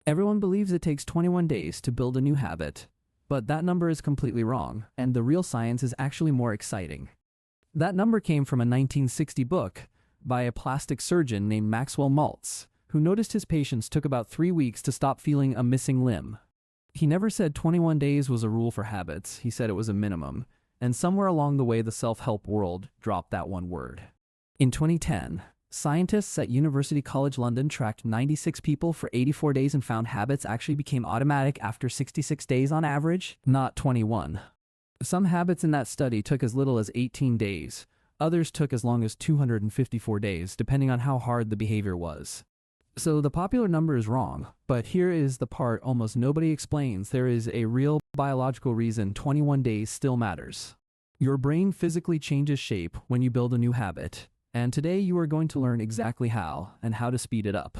Everyone believes it takes 21 days to build a new habit, but that number is completely wrong, and the real science is actually more exciting. That number came from a 1960 book by a plastic surgeon named Maxwell Maltz, who noticed his patients took about 3 weeks to stop feeling a missing limb. He never said 21 days was a rule for habits, he said it was a minimum, and somewhere along the way the self-help world dropped that one word. In 2010, scientists at University College London tracked 96 people for 84 days and found habits actually became automatic after 66 days on average, not 21. Some habits in that study took as little as 18 days. Others took as long as 254 days, depending on how hard the behavior was. So the popular number is wrong, but here is the part almost nobody explains. There is a real biological reason 21 days still matters. Your brain physically changes shape when you build a new habit, and today you are going to learn exactly how and how to speed it up.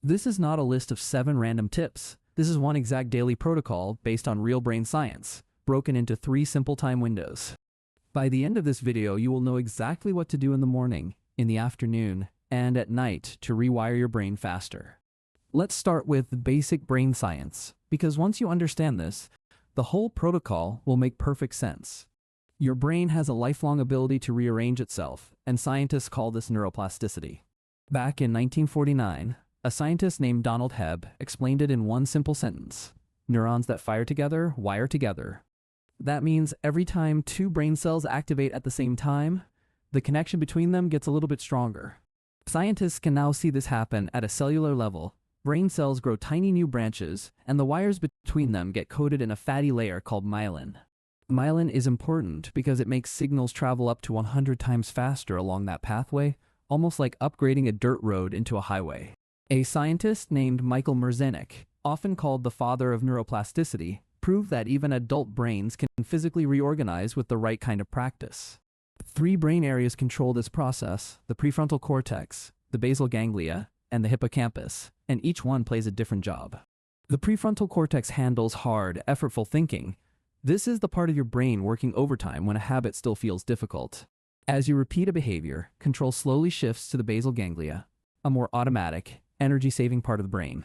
This is not a list of 7 random tips. This is one exact daily protocol based on real brain science, broken into 3 simple time windows. By the end of this video, you will know exactly what to do in the morning, in the afternoon, and at night to rewire your brain faster. Let's start with basic brain science, because once you understand this, the whole protocol will make perfect sense. Your brain has a lifelong ability to rearrange itself, and scientists call this neuroplasticity. Back in 1949, a scientist named Donald Hebb explained it in one simple sentence: neurons that fire together wire together. That means every time 2 brain cells activate at the same time, the connection between them gets a little bit stronger. Scientists can now see this happen at a cellular level. Brain cells grow tiny new branches, and the wires between them get coated in a fatty layer called myelin. Myelin is important because it makes signals travel up to 100 times faster along that pathway, almost like upgrading a dirt road into a highway. A scientist named Michael Merzenich, often called the father of neuroplasticity, proved that even adult brains can physically reorganize with the right kind of practice. 3 brain areas control this process: the prefrontal cortex, the basal ganglia, and the hippocampus, and each one plays a different job. The prefrontal cortex handles hard, effortful thinking. This is the part of your brain working overtime when a habit still feels difficult. As you repeat a behavior, control slowly shifts to the basal ganglia, a more automatic, energy-saving part of the brain.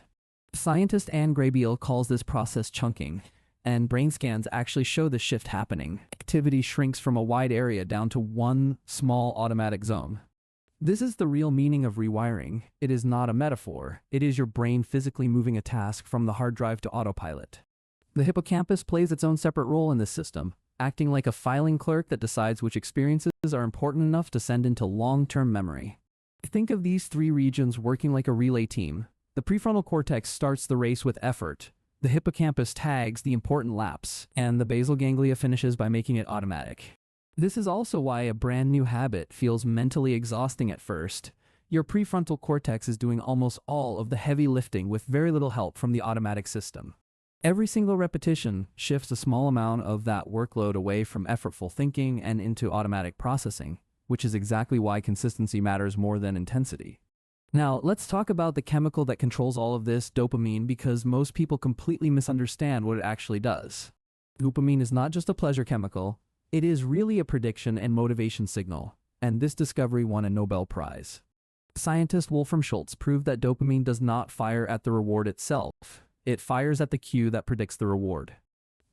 Scientist Anne Graybiel calls this process chunking, and brain scans actually show the shift happening. Activity shrinks from a wide area down to one small automatic zone. This is the real meaning of rewiring. It is not a metaphor. It is your brain physically moving a task from the hard drive to autopilot. The hippocampus plays its own separate role in this system, acting like a filing clerk that decides which experiences are important enough to send into long-term memory. Think of these 3 regions working like a relay team. The prefrontal cortex starts the race with effort. The hippocampus tags the important laps, and the basal ganglia finishes by making it automatic. This is also why a brand new habit feels mentally exhausting at first. Your prefrontal cortex is doing almost all of the heavy lifting with very little help from the automatic system. Every single repetition shifts a small amount of that workload away from effortful thinking and into automatic processing, which is exactly why consistency matters more than intensity. Now, let's talk about the chemical that controls all of this, dopamine, because most people completely misunderstand what it actually does. Dopamine is not just a pleasure chemical, it is really a prediction and motivation signal, and this discovery won a Nobel Prize. Scientist Wolfram Schultz proved that dopamine does not fire at the reward itself, it fires at the cue that predicts the reward.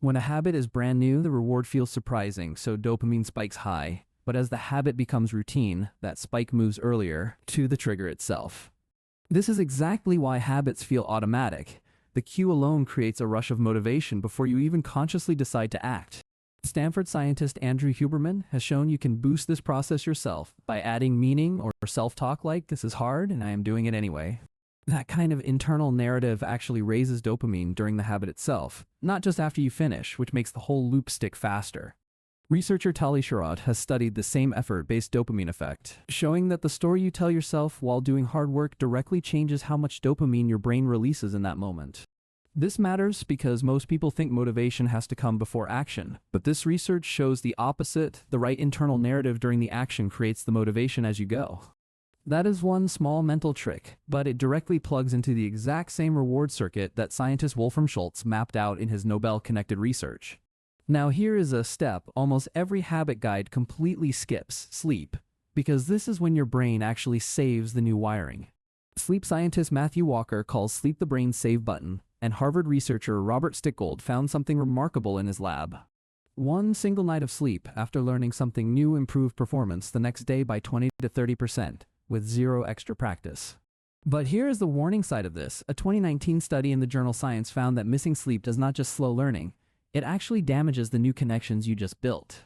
When a habit is brand new, the reward feels surprising, so dopamine spikes high. But as the habit becomes routine, that spike moves earlier to the trigger itself. This is exactly why habits feel automatic. The cue alone creates a rush of motivation before you even consciously decide to act. Stanford scientist Andrew Huberman has shown you can boost this process yourself by adding meaning or self-talk like, "This is hard and I am doing it anyway." That kind of internal narrative actually raises dopamine during the habit itself, not just after you finish, which makes the whole loop stick faster. Researcher Tali Sharot has studied the same effort-based dopamine effect, showing that the story you tell yourself while doing hard work directly changes how much dopamine your brain releases in that moment. This matters because most people think motivation has to come before action, but this research shows the opposite. The right internal narrative during the action creates the motivation as you go. That is one small mental trick, but it directly plugs into the exact same reward circuit that scientist Wolfram Schultz mapped out in his Nobel-connected research. Now here is a step almost every habit guide completely skips: sleep, because this is when your brain actually saves the new wiring. Sleep scientist Matthew Walker calls sleep the brain's save button, and Harvard researcher Robert Stickold found something remarkable in his lab. One single night of sleep after learning something new improved performance the next day by 20 to 30%, with zero extra practice. But here is the warning side of this. A 2019 study in the journal Science found that missing sleep does not just slow learning, it actually damages the new connections you just built.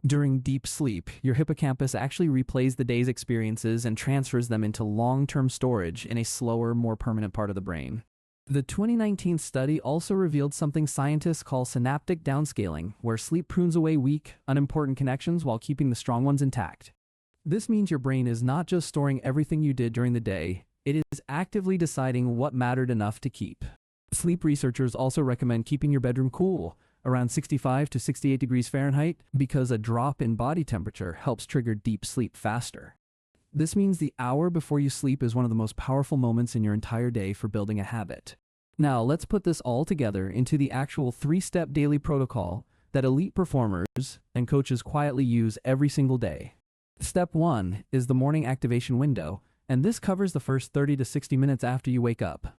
During deep sleep, your hippocampus actually replays the day's experiences and transfers them into long-term storage in a slower, more permanent part of the brain. The 2019 study also revealed something scientists call synaptic downscaling, where sleep prunes away weak, unimportant connections while keeping the strong ones intact. This means your brain is not just storing everything you did during the day, it is actively deciding what mattered enough to keep. Sleep researchers also recommend keeping your bedroom cool, around 65 to 68 degrees Fahrenheit, because a drop in body temperature helps trigger deep sleep faster. This means the hour before you sleep is one of the most powerful moments in your entire day for building a habit. Now, let's put this all together into the actual 3-step daily protocol that elite performers and coaches quietly use every single day. Step 1 is the morning activation window, and this covers the first 30 to 60 minutes after you wake up.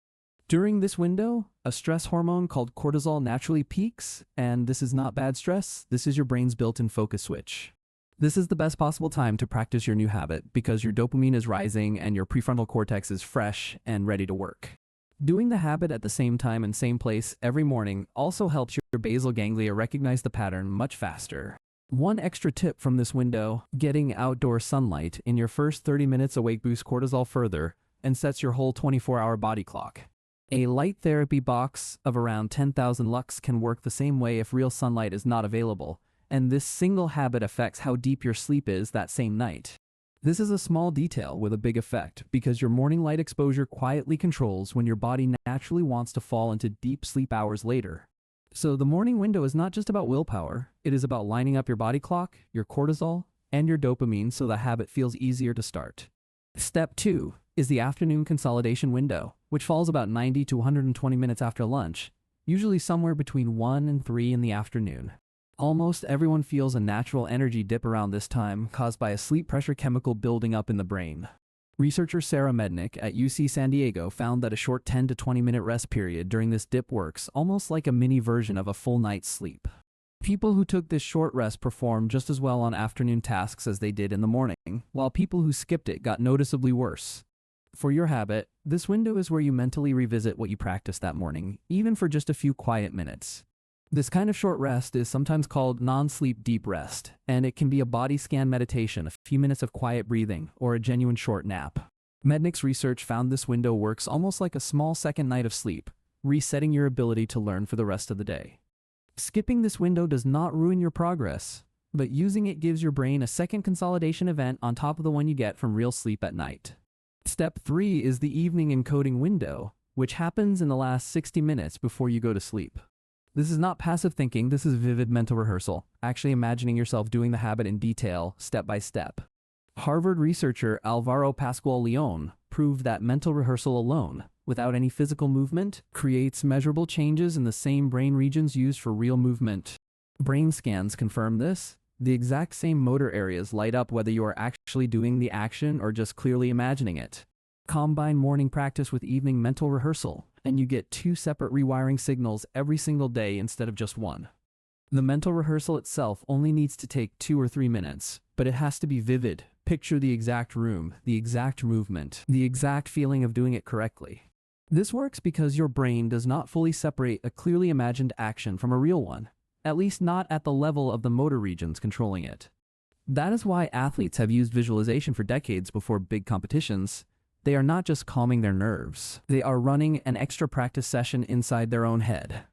During this window, a stress hormone called cortisol naturally peaks, and this is not bad stress, this is your brain's built-in focus switch. This is the best possible time to practice your new habit because your dopamine is rising and your prefrontal cortex is fresh and ready to work. Doing the habit at the same time and same place every morning also helps your basal ganglia recognize the pattern much faster. One extra tip from this window: getting outdoor sunlight in your first 30 minutes awake boosts cortisol further and sets your whole 24-hour body clock. A light therapy box of around 10,000 lux can work the same way if real sunlight is not available, and this single habit affects how deep your sleep is that same night. This is a small detail with a big effect because your morning light exposure quietly controls when your body naturally wants to fall into deep sleep hours later. So the morning window is not just about willpower, it is about lining up your body clock, your cortisol, and your dopamine so the habit feels easier to start. Step 2 is the afternoon consolidation window, which falls about 90 to 120 minutes after lunch, usually somewhere between 1 and 3 in the afternoon. Almost everyone feels a natural energy dip around this time caused by a sleep pressure chemical building up in the brain. Researcher Sarah Mednick at UC San Diego found that a short 10 to 20 minute rest period during this dip works almost like a mini version of a full night's sleep. People who took this short rest performed just as well on afternoon tasks as they did in the morning, while people who skipped it got noticeably worse. For your habit, this window is where you mentally revisit what you practiced that morning, even for just a few quiet minutes. This kind of short rest is sometimes called non-sleep deep rest, and it can be a body scan meditation, a few minutes of quiet breathing, or a genuine short nap. Mednick's research found this window works almost like a small second night of sleep, resetting your ability to learn for the rest of the day. Skipping this window does not ruin your progress, but using it gives your brain a second consolidation event on top of the one you get from real sleep at night. Step 3 is the evening encoding window, which happens in the last 60 minutes before you go to sleep. This is not passive thinking, this is vivid mental rehearsal, actually imagining yourself doing the habit in detail, step by step. Harvard researcher Alvaro Pascual-Leon proved that mental rehearsal alone, without any physical movement, creates measurable changes in the same brain regions used for real movement. Brain scans confirm this. The exact same motor areas light up whether you are actually doing the action or just clearly imagining it. Combine morning practice with evening mental rehearsal, and you get 2 separate rewiring signals every single day instead of just one. The mental rehearsal itself only needs to take 2 or 3 minutes, but it has to be vivid. Picture the exact room, the exact movement, the exact feeling of doing it correctly. This works because your brain does not fully separate a clearly imagined action from a real one, at least not at the level of the motor regions controlling it. That is why athletes have used visualization for decades before big competitions. They are not just calming their nerves, they are running an extra practice session inside their own head.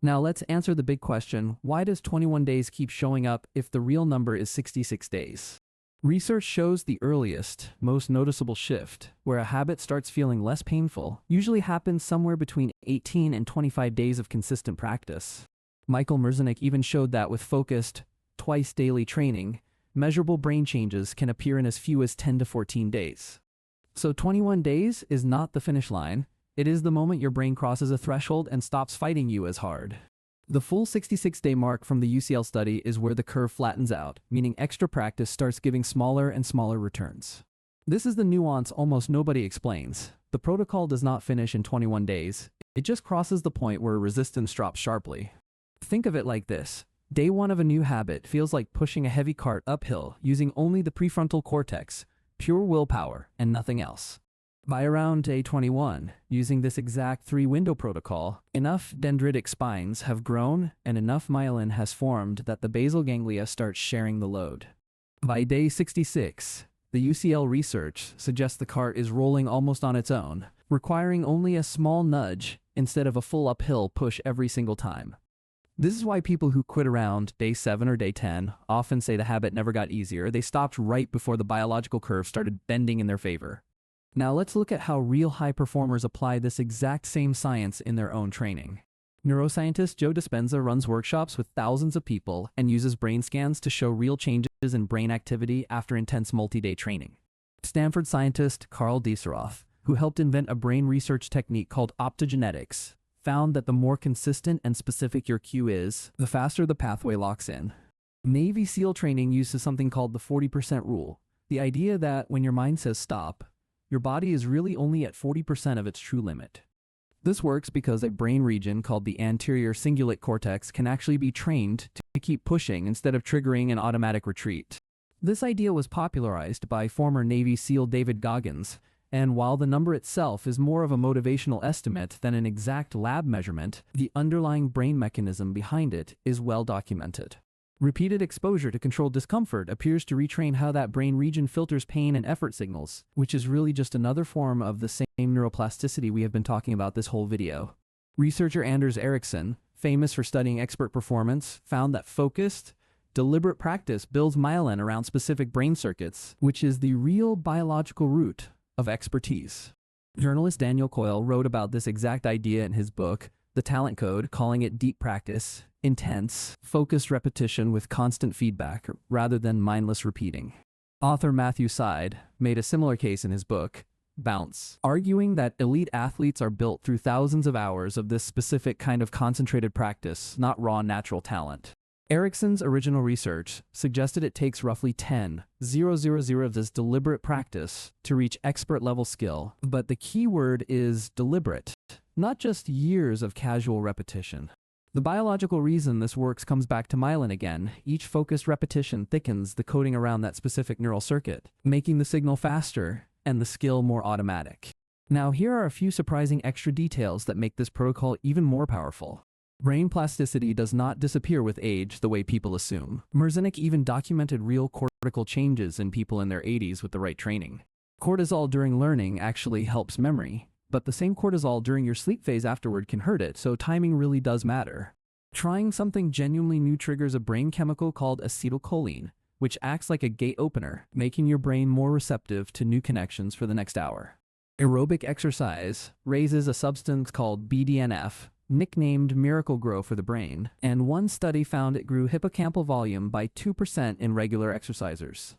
Now let's answer the big question: why does 21 days keep showing up if the real number is 66 days? Research shows the earliest, most noticeable shift, where a habit starts feeling less painful, usually happens somewhere between 18 and 25 days of consistent practice. Michael Merzenich even showed that with focused, twice-daily training, measurable brain changes can appear in as few as 10 to 14 days. So 21 days is not the finish line, it is the moment your brain crosses a threshold and stops fighting you as hard. The full 66-day mark from the UCL study is where the curve flattens out, meaning extra practice starts giving smaller and smaller returns. This is the nuance almost nobody explains, The protocol does not finish in 21 days. It just crosses the point where resistance drops sharply. Think of it like this. Day 1 of a new habit feels like pushing a heavy cart uphill using only the prefrontal cortex, pure willpower, and nothing else. By around day 21, using this exact 3-window protocol, enough dendritic spines have grown and enough myelin has formed that the basal ganglia starts sharing the load. By day 66, the UCL research suggests the cart is rolling almost on its own, requiring only a small nudge instead of a full uphill push every single time. This is why people who quit around day 7 or day 10 often say the habit never got easier. They stopped right before the biological curve started bending in their favor. Now let's look at how real high performers apply this exact same science in their own training. Neuroscientist Joe Dispenza runs workshops with thousands of people and uses brain scans to show real changes in brain activity after intense multi-day training. Stanford scientist Carl Dieseroth, who helped invent a brain research technique called optogenetics, found that the more consistent and specific your cue is, the faster the pathway locks in. Navy SEAL training uses something called the 40% rule, the idea that when your mind says stop, your body is really only at 40% of its true limit. This works because a brain region called the anterior cingulate cortex can actually be trained to keep pushing instead of triggering an automatic retreat. This idea was popularized by former Navy SEAL David Goggins, and while the number itself is more of a motivational estimate than an exact lab measurement, the underlying brain mechanism behind it is well documented. Repeated exposure to controlled discomfort appears to retrain how that brain region filters pain and effort signals, which is really just another form of the same neuroplasticity we have been talking about this whole video. Researcher Anders Ericsson, famous for studying expert performance, found that focused, deliberate practice builds myelin around specific brain circuits, which is the real biological root of expertise. Journalist Daniel Coyle wrote about this exact idea in his book, The Talent Code, calling it deep practice, intense, focused repetition with constant feedback rather than mindless repeating. Author Matthew Seid made a similar case in his book, Bounce, arguing that elite athletes are built through thousands of hours of this specific kind of concentrated practice, not raw natural talent. Ericsson's original research suggested it takes roughly 10,000 of this deliberate practice to reach expert-level skill, but the key word is deliberate, not just years of casual repetition. The biological reason this works comes back to myelin again. Each focused repetition thickens the coating around that specific neural circuit, making the signal faster and the skill more automatic. Now, here are a few surprising extra details that make this protocol even more powerful. Brain plasticity does not disappear with age the way people assume. Merzenich even documented real cortical changes in people in their 80s with the right training. Cortisol during learning actually helps memory, but the same cortisol during your sleep phase afterward can hurt it, so timing really does matter. Trying something genuinely new triggers a brain chemical called acetylcholine, which acts like a gate opener, making your brain more receptive to new connections for the next hour. Aerobic exercise raises a substance called BDNF, nicknamed Miracle-Gro for the brain, and one study found it grew hippocampal volume by 2% in regular exercisers.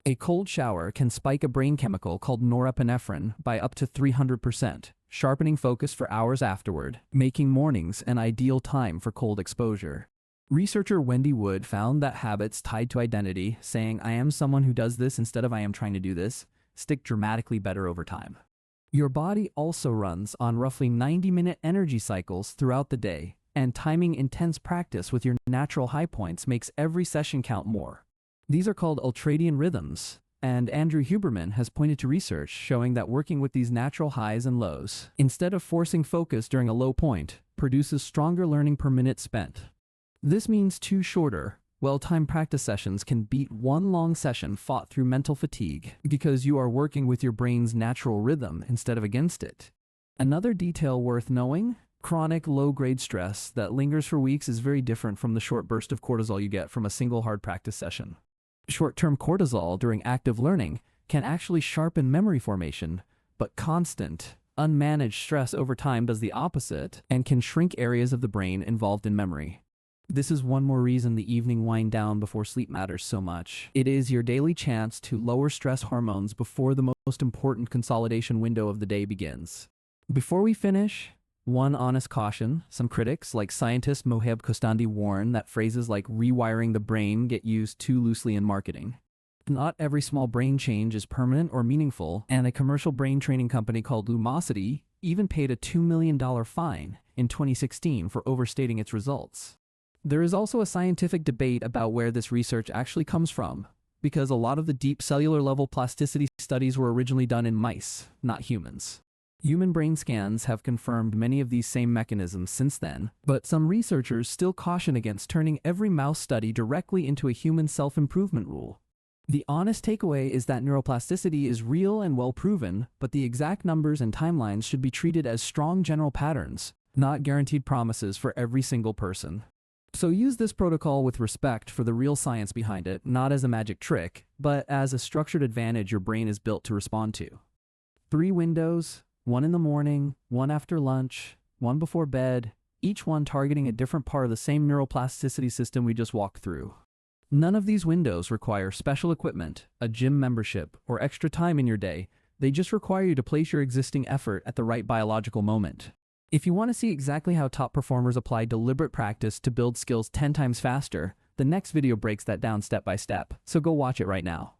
A cold shower can spike a brain chemical called norepinephrine by up to 300%, sharpening focus for hours afterward, making mornings an ideal time for cold exposure. Researcher Wendy Wood found that habits tied to identity, saying "I am someone who does this instead of I am trying to do this," stick dramatically better over time. Your body also runs on roughly 90-minute energy cycles throughout the day, and timing intense practice with your natural high points makes every session count more. These are called ultradian rhythms, and Andrew Huberman has pointed to research showing that working with these natural highs and lows, instead of forcing focus during a low point, produces stronger learning per minute spent. This means 2 shorter, well-timed practice sessions can beat 1 long session fought through mental fatigue because you are working with your brain's natural rhythm instead of against it. Another detail worth knowing: chronic low-grade stress that lingers for weeks is very different from the short burst of cortisol you get from a single hard practice session. Short-term cortisol during active learning can actually sharpen memory formation, but constant, unmanaged stress over time does the opposite and can shrink areas of the brain involved in memory. This is one more reason the evening wind down before sleep matters so much. It is your daily chance to lower stress hormones before the most important consolidation window of the day begins. Before we finish, one honest caution: some critics, like scientist Moheb Kostandi, warn that phrases like rewiring the brain get used too loosely in marketing. Not every small brain change is permanent or meaningful, and a commercial brain training company called Lumosity even paid a $2 million fine in 2016 for overstating its results. There is also a scientific debate about where this research actually comes from, because a lot of the deep cellular level plasticity studies were originally done in mice, not humans. Human brain scans have confirmed many of these same mechanisms since then, but some researchers still caution against turning every mouse study directly into a human self-improvement rule. The honest takeaway is that neuroplasticity is real and well proven, but the exact numbers and timelines should be treated as strong general patterns, not guaranteed promises for every single person. So use this protocol with respect for the real science behind it, not as a magic trick, but as a structured advantage your brain is built to respond to. 3 windows, 1 in the morning, 1 after lunch, 1 before bed, each one targeting a different part of the same neuroplasticity system we just walked through. None of these windows require special equipment, a gym membership, or extra time in your day. They just require you to place your existing effort at the right biological moment. If you want to see exactly how top performers apply deliberate practice to build skills 10 times faster, the next video breaks that down step by step, so go watch it right now.